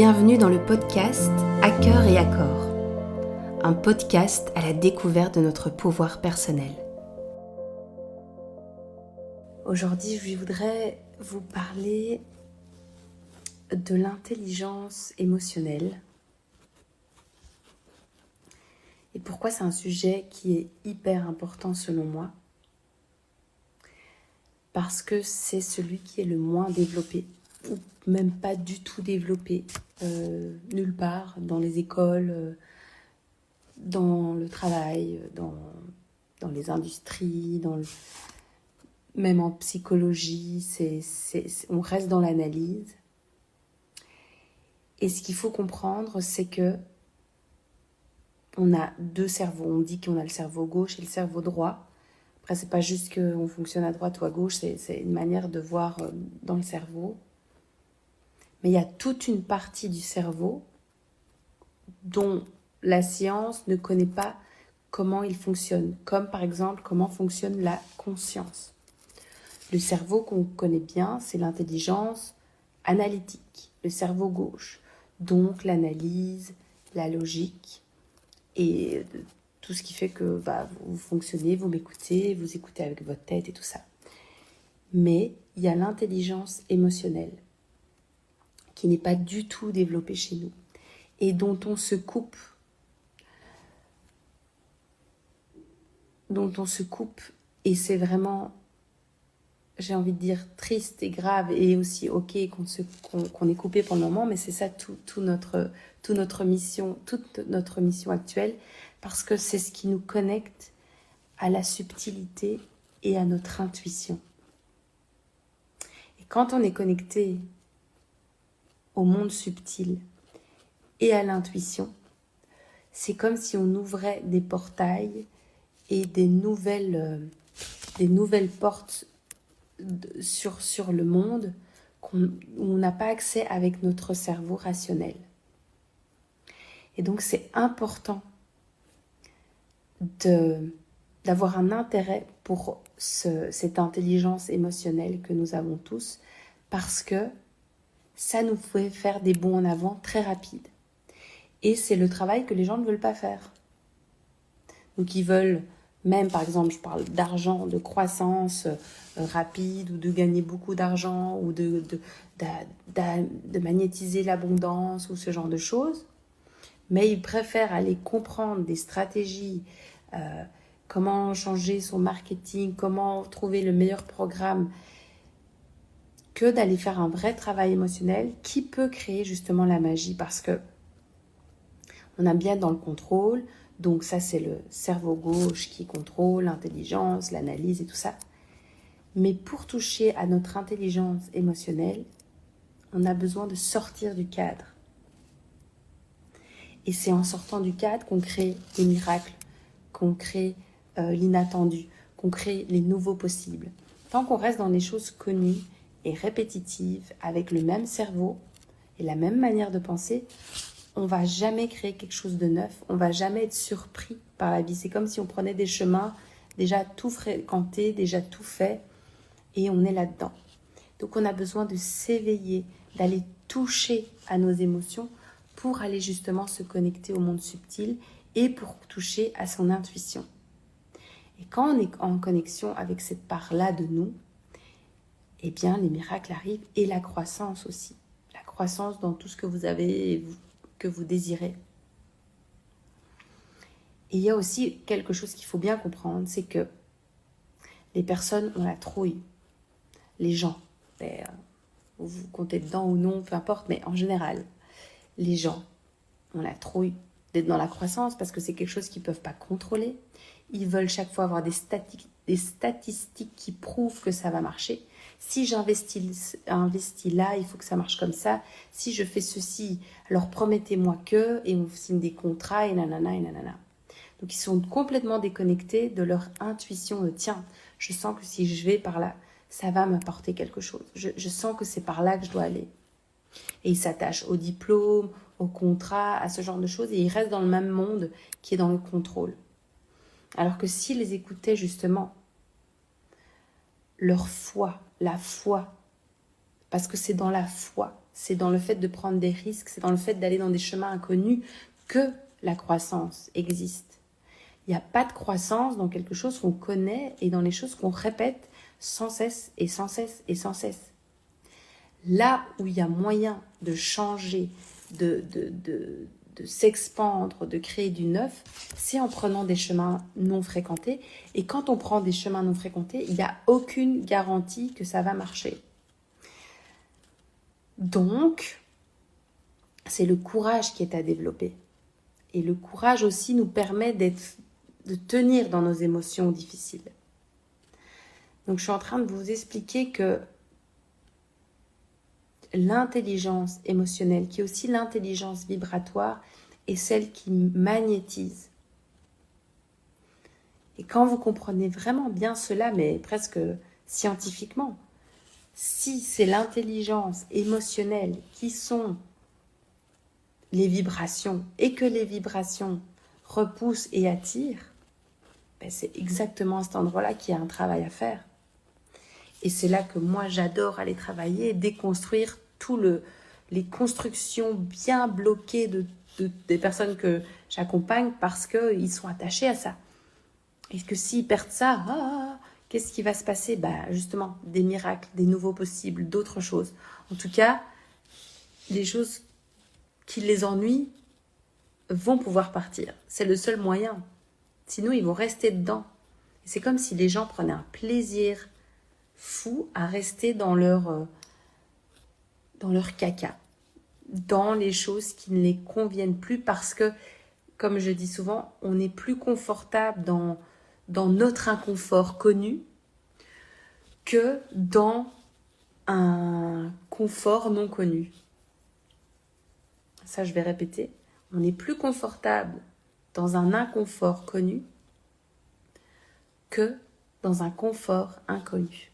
Bienvenue dans le podcast À cœur et à corps, un podcast à la découverte de notre pouvoir personnel. Aujourd'hui, je voudrais vous parler de l'intelligence émotionnelle et pourquoi c'est un sujet qui est hyper important selon moi. Parce que c'est celui qui est le moins développé, ou même pas du tout développé, nulle part, dans les écoles, dans le travail, dans les industries, même en psychologie, on reste dans l'analyse. Et ce qu'il faut comprendre, c'est que on a deux cerveaux. On dit qu'on a le cerveau gauche et le cerveau droit. Après, c'est pas juste qu'on fonctionne à droite ou à gauche, c'est une manière de voir dans le cerveau. Mais il y a toute une partie du cerveau dont la science ne connaît pas comment il fonctionne, comme par exemple comment fonctionne la conscience. Le cerveau qu'on connaît bien, c'est l'intelligence analytique, le cerveau gauche, donc l'analyse, la logique et tout ce qui fait que vous fonctionnez, vous m'écoutez, vous écoutez avec votre tête et tout ça. Mais il y a l'intelligence émotionnelle qui n'est pas du tout développée chez nous et dont on se coupe. Et c'est vraiment, j'ai envie de dire, triste et grave et aussi ok qu'on est coupé pour le moment, mais c'est ça toute notre mission actuelle, parce que c'est ce qui nous connecte à la subtilité et à notre intuition. Et quand on est connecté au monde subtil et à l'intuition, c'est comme si on ouvrait des portails et des nouvelles portes sur le monde où on n'a pas accès avec notre cerveau rationnel. Et donc c'est important d'avoir un intérêt pour cette intelligence émotionnelle que nous avons tous, parce que ça nous fait faire des bonds en avant très rapides. Et c'est le travail que les gens ne veulent pas faire. Donc ils veulent, même par exemple, je parle d'argent, de croissance rapide, ou de gagner beaucoup d'argent, ou de magnétiser l'abondance, ou ce genre de choses. Mais ils préfèrent aller comprendre des stratégies, comment changer son marketing, comment trouver le meilleur programme, que d'aller faire un vrai travail émotionnel qui peut créer justement la magie, parce que on a bien dans le contrôle. Donc ça, c'est le cerveau gauche qui contrôle l'intelligence, l'analyse et tout ça. Mais pour toucher à notre intelligence émotionnelle, on a besoin de sortir du cadre. Et c'est en sortant du cadre qu'on crée des miracles, qu'on crée l'inattendu, qu'on crée les nouveaux possibles. Tant qu'on reste dans les choses connues et répétitives, avec le même cerveau et la même manière de penser, on ne va jamais créer quelque chose de neuf, on ne va jamais être surpris par la vie. C'est comme si on prenait des chemins déjà tout fréquentés, déjà tout fait, et on est là-dedans. Donc on a besoin de s'éveiller, d'aller toucher à nos émotions pour aller justement se connecter au monde subtil et pour toucher à son intuition. Et quand on est en connexion avec cette part-là de nous, eh bien les miracles arrivent, et la croissance aussi. La croissance dans tout ce que vous avez et que vous désirez. Et il y a aussi quelque chose qu'il faut bien comprendre, c'est que les personnes ont la trouille. Les gens, vous comptez dedans ou non, peu importe, mais en général, les gens ont la trouille d'être dans la croissance parce que c'est quelque chose qu'ils ne peuvent pas contrôler. Ils veulent chaque fois avoir des statistiques qui prouvent que ça va marcher. Si j'investis là, il faut que ça marche comme ça. Si je fais ceci, alors promettez-moi que, et on signe des contrats, et nanana, et nanana. Donc ils sont complètement déconnectés de leur intuition. Tiens, je sens que si je vais par là, ça va m'apporter quelque chose. Je sens que c'est par là que je dois aller. Et ils s'attachent au diplôme, au contrat, à ce genre de choses, et ils restent dans le même monde qui est dans le contrôle. Alors que s'ils les écoutaient justement, leur foi, la foi, parce que c'est dans la foi c'est dans le fait de prendre des risques, c'est dans le fait d'aller dans des chemins inconnus que la croissance existe. Il n'y a pas de croissance dans quelque chose qu'on connaît et dans les choses qu'on répète sans cesse et sans cesse et sans cesse. Là où il y a moyen de changer, de s'expandre, de créer du neuf, c'est en prenant des chemins non fréquentés. Et quand on prend des chemins non fréquentés, il n'y a aucune garantie que ça va marcher. Donc, c'est le courage qui est à développer. Et le courage aussi nous permet de tenir dans nos émotions difficiles. Donc, je suis en train de vous expliquer que l'intelligence émotionnelle, qui est aussi l'intelligence vibratoire, est celle qui magnétise. Et quand vous comprenez vraiment bien cela, mais presque scientifiquement, si c'est l'intelligence émotionnelle qui sont les vibrations et que les vibrations repoussent et attirent, ben c'est exactement à cet endroit-là qu'il y a un travail à faire. Et c'est là que moi j'adore aller travailler, déconstruire les constructions bien bloquées des personnes que j'accompagne parce qu'ils sont attachés à ça. Et que s'ils perdent ça, qu'est-ce qui va se passer? Justement, des miracles, des nouveaux possibles, d'autres choses. En tout cas, les choses qui les ennuient vont pouvoir partir. C'est le seul moyen. Sinon, ils vont rester dedans. Et c'est comme si les gens prenaient un plaisir fou à rester dans leur caca, dans les choses qui ne les conviennent plus parce que, comme je dis souvent, on n'est plus confortable dans notre inconfort connu que dans un confort non connu. Ça, je vais répéter. On est plus confortable dans un inconfort connu que dans un confort inconnu.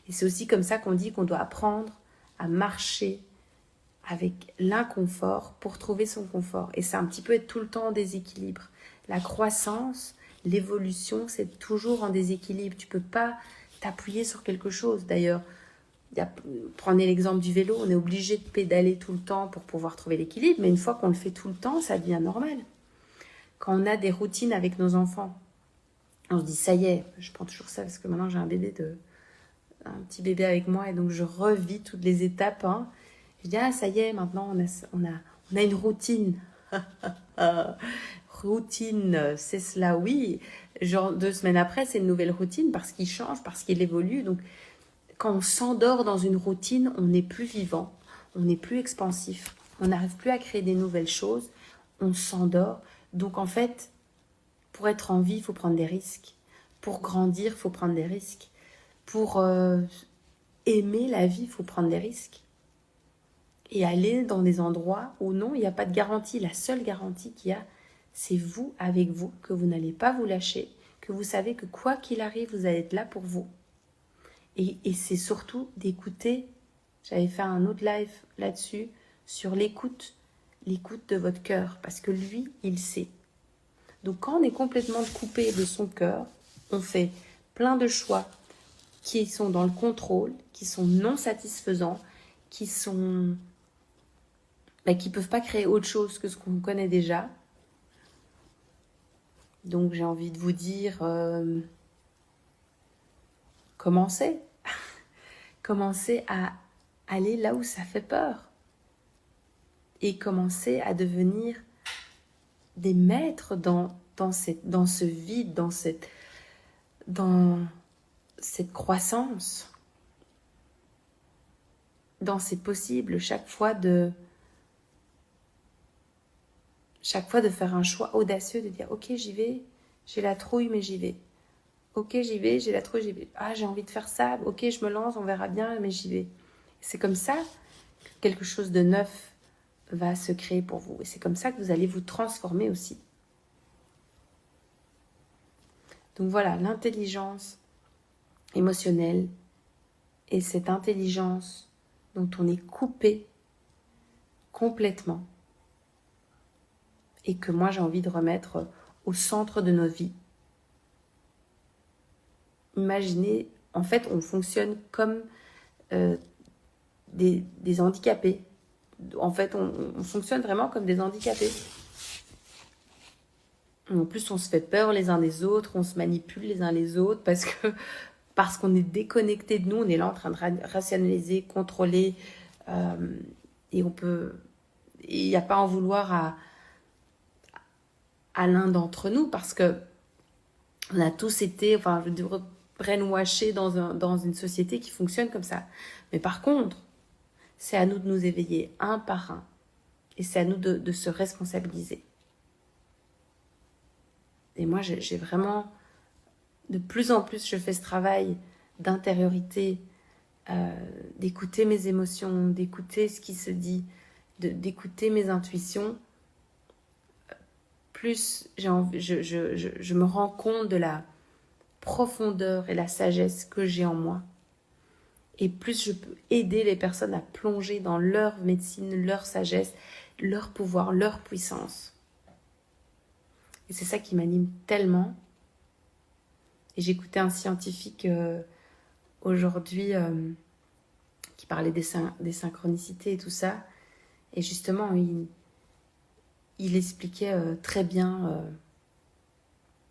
Et c'est aussi comme ça qu'on dit qu'on doit apprendre à marcher avec l'inconfort pour trouver son confort. Et c'est un petit peu être tout le temps en déséquilibre. La croissance, l'évolution, c'est toujours en déséquilibre. Tu ne peux pas t'appuyer sur quelque chose. D'ailleurs, prenez l'exemple du vélo, on est obligé de pédaler tout le temps pour pouvoir trouver l'équilibre, mais une fois qu'on le fait tout le temps, ça devient normal. Quand on a des routines avec nos enfants, on se dit ça y est, je prends toujours ça parce que maintenant j'ai un petit bébé avec moi et donc je revis toutes les étapes. Je dis ça y est, maintenant on a une routine. Routine, c'est cela, oui. Genre 2 semaines après, c'est une nouvelle routine parce qu'il change, parce qu'il évolue. Donc quand on s'endort dans une routine, on n'est plus vivant, on n'est plus expansif, on n'arrive plus à créer des nouvelles choses, on s'endort. Donc en fait, pour être en vie, il faut prendre des risques. Pour grandir, il faut prendre des risques. Pour aimer la vie, il faut prendre des risques. Et aller dans des endroits où non, il n'y a pas de garantie. La seule garantie qu'il y a, c'est vous avec vous, que vous n'allez pas vous lâcher, que vous savez que quoi qu'il arrive, vous allez être là pour vous. Et c'est surtout d'écouter. J'avais fait un autre live là-dessus, sur l'écoute de votre cœur, parce que lui, il sait. Donc quand on est complètement coupé de son cœur, on fait plein de choix qui sont dans le contrôle, qui sont non satisfaisants, qui peuvent pas créer autre chose que ce qu'on connaît déjà. Donc j'ai envie de vous dire, commencez. Commencez à aller là où ça fait peur. Et commencez à devenir des maîtres dans ce vide, dans cette croissance, dans ces possibles, chaque fois de faire un choix audacieux, de dire ok j'y vais, j'ai la trouille mais j'y vais, ok j'y vais, j'ai la trouille, j'y vais, j'ai envie de faire ça, ok je me lance, on verra bien mais j'y vais. C'est comme ça que quelque chose de neuf va se créer pour vous et c'est comme ça que vous allez vous transformer aussi. Donc voilà, l'intelligence émotionnelle et cette intelligence dont on est coupé complètement et que moi j'ai envie de remettre au centre de nos vies. Imaginez, en fait on fonctionne comme des handicapés. En fait, on fonctionne vraiment comme des handicapés. En plus, on se fait peur les uns des autres, on se manipule les uns les autres parce qu'on est déconnecté de nous, on est là en train de rationaliser, contrôler, et il n'y a pas à en vouloir à l'un d'entre nous parce que on a tous été, enfin, je veux dire, brainwashés dans une société qui fonctionne comme ça. Mais par contre, c'est à nous de nous éveiller un par un et c'est à nous de se responsabiliser. Et moi, j'ai vraiment, de plus en plus, je fais ce travail d'intériorité, d'écouter mes émotions, d'écouter ce qui se dit, d'écouter mes intuitions. Plus je me rends compte de la profondeur et la sagesse que j'ai en moi. Et plus je peux aider les personnes à plonger dans leur médecine, leur sagesse, leur pouvoir, leur puissance. Et c'est ça qui m'anime tellement. Et j'écoutais un scientifique aujourd'hui qui parlait des synchronicités et tout ça. Et justement, il expliquait très bien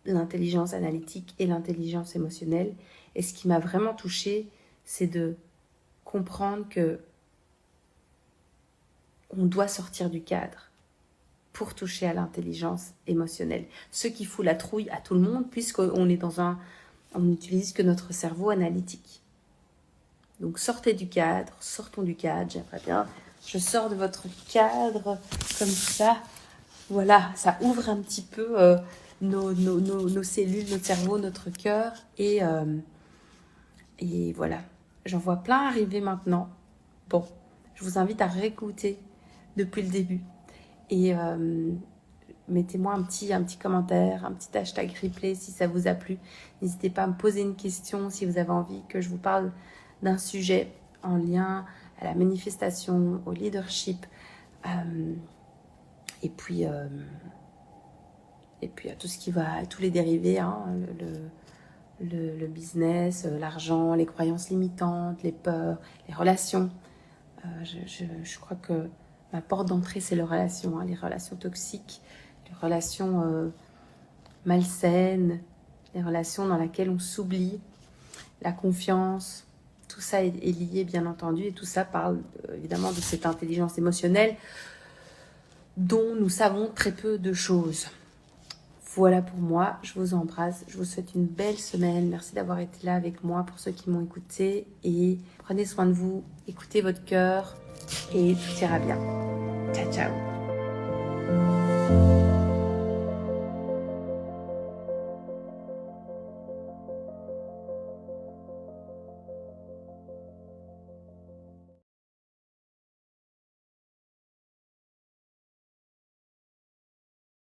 l'intelligence analytique et l'intelligence émotionnelle. Et ce qui m'a vraiment touchée, c'est de comprendre que on doit sortir du cadre pour toucher à l'intelligence émotionnelle. Ce qui fout la trouille à tout le monde, puisqu'on est on n'utilise que notre cerveau analytique. Donc sortez du cadre, sortons du cadre, j'aimerais bien. Je sors de votre cadre comme ça. Voilà, ça ouvre un petit peu nos cellules, notre cerveau, notre cœur. Et voilà, j'en vois plein arriver maintenant. Bon, je vous invite à réécouter depuis le début. Et mettez-moi un petit commentaire, un petit hashtag replay si ça vous a plu. N'hésitez pas à me poser une question si vous avez envie que je vous parle d'un sujet en lien à la manifestation, au leadership, et puis à tout ce qui va, à tous les dérivés, hein, le business, l'argent, les croyances limitantes, les peurs, les relations. Je crois que ma porte d'entrée, c'est les relations, hein, les relations toxiques, les relations malsaines, les relations dans lesquelles on s'oublie, la confiance. Tout ça est lié, bien entendu, et tout ça parle évidemment de cette intelligence émotionnelle dont nous savons très peu de choses. Voilà pour moi, je vous embrasse, je vous souhaite une belle semaine. Merci d'avoir été là avec moi pour ceux qui m'ont écouté. Et prenez soin de vous, écoutez votre cœur et tout ira bien. Ciao, ciao.